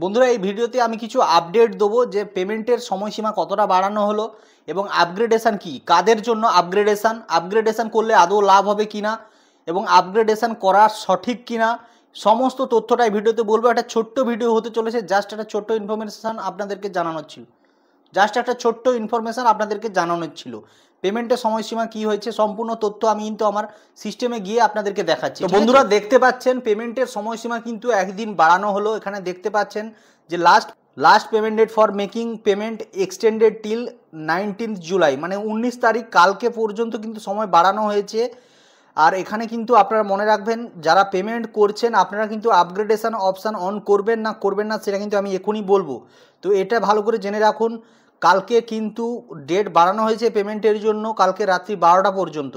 বন্ধুরা এই ভিডিওতে আমি কিছু আপডেট দেবো যে পেমেন্টের সময়সীমা কতটা বাড়ানো হলো এবং আপগ্রেডেশন কি, কাদের জন্য আপগ্রেডেশন করলে আদৌ লাভ হবে কিনা এবং আপগ্রেডেশন করা সঠিক কিনা সমস্ত তথ্যটা এই ভিডিওতে বলবো। একটা ছোট্ট ভিডিও হতে চলেছে, জাস্ট একটা ছোট্ট ইনফরমেশান আপনাদেরকে জানানোর ছিল। পেমেন্টের সময়সীমা কি হয়েছে সম্পূর্ণ তথ্য আমি কিন্তু আমার সিস্টেমে গিয়ে আপনাদেরকে দেখাচ্ছি। তো বন্ধুরা দেখতে পাচ্ছেন পেমেন্টের সময়সীমা কিন্তু একদিন বাড়ানো হলো। এখানে দেখতে পাচ্ছেন যে last payment date for making payment extended till 19 July, মানে 19 তারিখ কালকে পর্যন্ত কিন্তু সময় বাড়ানো হয়েছে। আর এখানে কিন্তু আপনারা মনে রাখবেন যারা পেমেন্ট করছেন আপনারা কিন্তু আপগ্রেডেশন অপশান অন করবেন না সেটা কিন্তু আমি এখনই বলবো। তো এটা ভালো করে জেনে রাখুন, কালকে কিন্তু ডেট বাড়ানো হয়েছে পেমেন্টের জন্য, কালকে রাত্রি 12টা পর্যন্ত।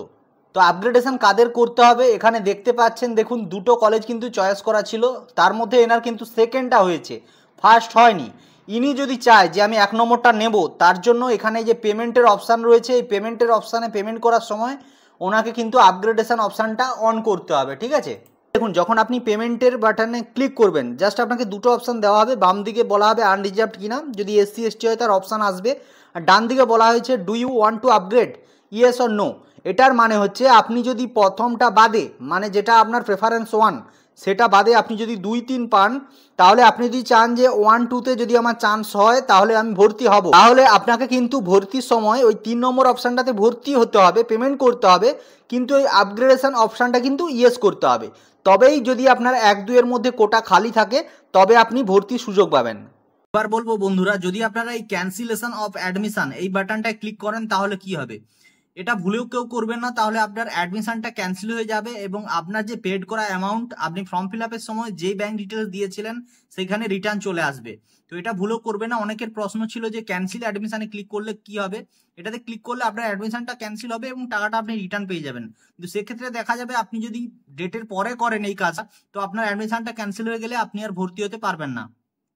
তো আপগ্রেডেশন কাদের করতে হবে এখানে দেখতে পাচ্ছেন, দেখুন দুটো কলেজ কিন্তু চয়েস করা ছিল, তার মধ্যে এনার কিন্তু সেকেন্ডটা হয়েছে, ফার্স্ট হয়নি। ইনি যদি চায় যে আমি 1 নম্বরটা নেব, তার জন্য এখানে যে পেমেন্টের অপশান রয়েছে এই পেমেন্টের অপশানে পেমেন্ট করার সময় ওনাকে কিন্তু আপগ্রেডেশন অপশানটা অন করতে হবে, ঠিক আছে। দেখুন যখন আপনি পেমেন্টের বাটনে ক্লিক করবেন জাস্ট আপনাকে দুটো অপশান দেওয়া হবে, বাম দিকে বলা হবে আনরিজার্ভড কিনা, যদি SC ST হয় তার অপশান আসবে, আর ডান দিকে বলা হয়েছে do you want to upgrade yes or no. এটার মানে হচ্ছে আপনি যদি প্রথমটা বাদে, মানে যেটা আপনার প্রেফারেন্স 1 সেটা বাদে আপনি যদি 2 3 পান, তাহলে আপনি যদি চান যে 1 2তে যদি আমার চান্স হয় তাহলে আমি ভর্তি হব, তাহলে আপনাকে কিন্তু ভর্তির সময় ওই 3 নম্বর অপশানটাতে ভর্তি হতে হবে, পেমেন্ট করতে হবে, কিন্তু ওই আপগ্রেডেশন অপশানটা কিন্তু ইয়েস করতে হবে। তবেই যদি আপনার 1 2 এর মধ্যে কোটা খালি থাকে তবে আপনি ভর্তির সুযোগ পাবেন। এবার বলবো বন্ধুরা, যদি আপনারা এই ক্যান্সেলেশন অফ অ্যাডমিশন এই বাটনটায় ক্লিক করেন তাহলে কি হবে, এটা ভুলেও কেউ করবেন না, তাহলে আপনার অ্যাডমিশনটা ক্যান্সেল হয়ে যাবে এবং আপনার যে পেড করা অ্যামাউন্ট আপনি ফর্ম ফিল আপের সময় যেই ব্যাংক ডিটেলস দিয়েছিলেন সেখানে রিটার্ন চলে আসবে। তো এটা ভুলেও করবে না। অনেকের প্রশ্ন ছিল যে ক্যান্সেল অ্যাডমিশনে ক্লিক করলে কি হবে, এটাতে ক্লিক করলে আপনার অ্যাডমিশনটা ক্যান্সেল হবে এবং টাকাটা আপনি রিটার্ন পেয়ে যাবেন। কিন্তু সেক্ষেত্রে দেখা যাবে আপনি যদি ডেটের পরে করেন এই কাজ, তো আপনার অ্যাডমিশনটা ক্যান্সেল হয়ে গেলে আপনি আর ভর্তি হতে পারবেন না।